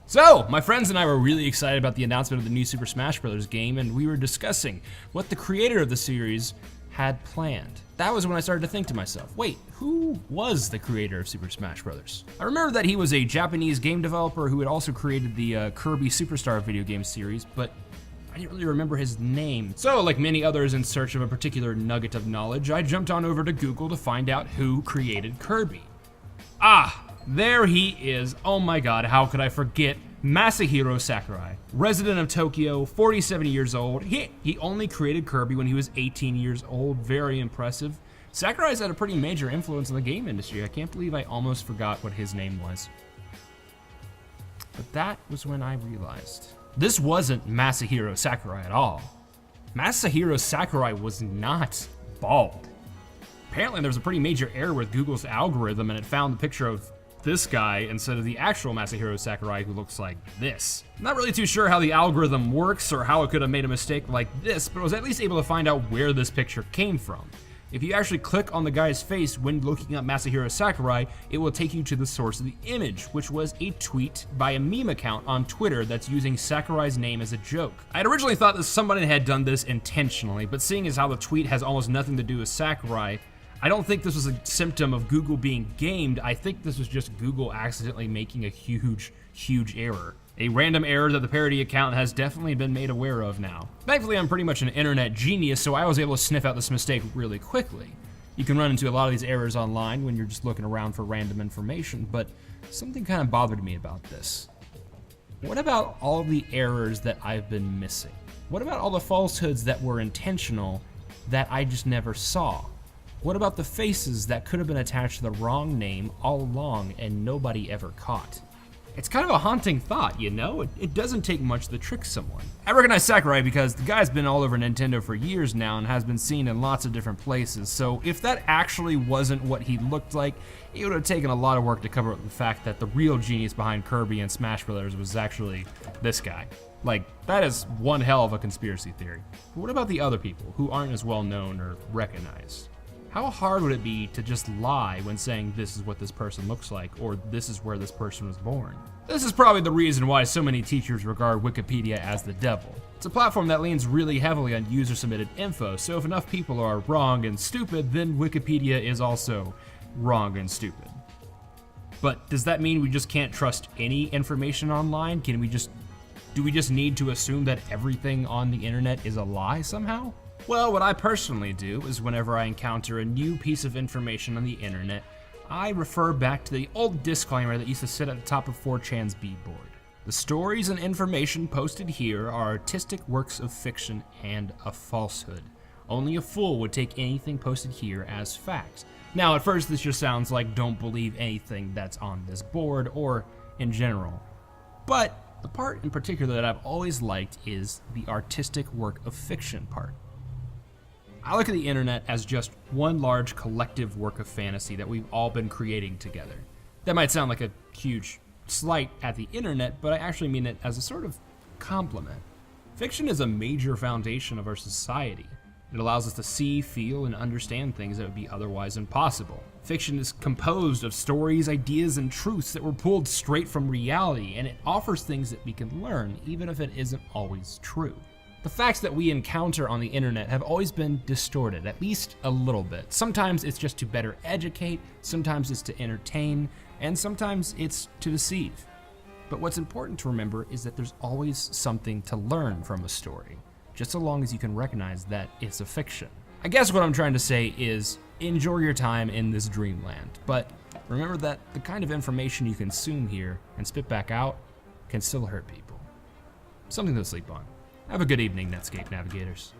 So, my friends and I were really excited about the announcement of the new Super Smash Bros. Game, and we were discussing what the creator of the series had planned. That was when I started to think to myself, wait, who was the creator of Super Smash Bros.? I remember that he was a Japanese game developer who had also created the Kirby Superstar video game series, but I didn't really remember his name. So, like many others in search of a particular nugget of knowledge, I jumped on over to Google to find out who created Kirby. Ah, there he is. Oh my god, how could I forget? Masahiro Sakurai, resident of Tokyo, 47 years old. He only created Kirby when he was 18 years old. Very impressive. Sakurai's had a pretty major influence in the game industry. I can't believe I almost forgot what his name was. But that was when I realized this wasn't Masahiro Sakurai at all. Masahiro Sakurai was not bald. Apparently there was a pretty major error with Google's algorithm and it found the picture of this guy instead of the actual Masahiro Sakurai who looks like this. I'm not really too sure how the algorithm works or how it could have made a mistake like this, but I was at least able to find out where this picture came from. If you actually click on the guy's face when looking up Masahiro Sakurai, it will take you to the source of the image, which was a tweet by a meme account on Twitter that's using Sakurai's name as a joke. I had originally thought that somebody had done this intentionally, but seeing as how the tweet has almost nothing to do with Sakurai, I don't think this was a symptom of Google being gamed. I think this was just Google accidentally making a huge error. A random error that the parody account has definitely been made aware of now. Thankfully, I'm pretty much an internet genius, so I was able to sniff out this mistake really quickly. You can run into a lot of these errors online when you're just looking around for random information, but something kind of bothered me about this. What about all the errors that I've been missing? What about all the falsehoods that were intentional that I just never saw? What about the faces that could have been attached to the wrong name all along and nobody ever caught? It's kind of a haunting thought, you know? It doesn't take much to trick someone. I recognize Sakurai because the guy's been all over Nintendo for years now and has been seen in lots of different places, so if that actually wasn't what he looked like, it would have taken a lot of work to cover up the fact that the real genius behind Kirby and Smash Bros. Was actually this guy. Like, that is one hell of a conspiracy theory. But what about the other people who aren't as well known or recognized? How hard would it be to just lie when saying this is what this person looks like or this is where this person was born? This is probably the reason why so many teachers regard Wikipedia as the devil. It's a platform that leans really heavily on user-submitted info, so if enough people are wrong and stupid, then Wikipedia is also wrong and stupid. But does that mean we just can't trust any information online? Do we just need to assume that everything on the internet is a lie somehow? Well, what I personally do is whenever I encounter a new piece of information on the internet, I refer back to the old disclaimer that used to sit at the top of 4chan's B-board. The stories and information posted here are artistic works of fiction and a falsehood. Only a fool would take anything posted here as fact. Now, at first this just sounds like don't believe anything that's on this board or in general. But the part in particular that I've always liked is the artistic work of fiction part. I look at the internet as just one large collective work of fantasy that we've all been creating together. That might sound like a huge slight at the internet, but I actually mean it as a sort of compliment. Fiction is a major foundation of our society. It allows us to see, feel, and understand things that would be otherwise impossible. Fiction is composed of stories, ideas, and truths that were pulled straight from reality, and it offers things that we can learn, even if it isn't always true. The facts that we encounter on the internet have always been distorted, at least a little bit. Sometimes it's just to better educate, sometimes it's to entertain, and sometimes it's to deceive. But what's important to remember is that there's always something to learn from a story, just so long as you can recognize that it's a fiction. I guess what I'm trying to say is enjoy your time in this dreamland, but remember that the kind of information you consume here and spit back out can still hurt people. Something to sleep on. Have a good evening, Netscape navigators.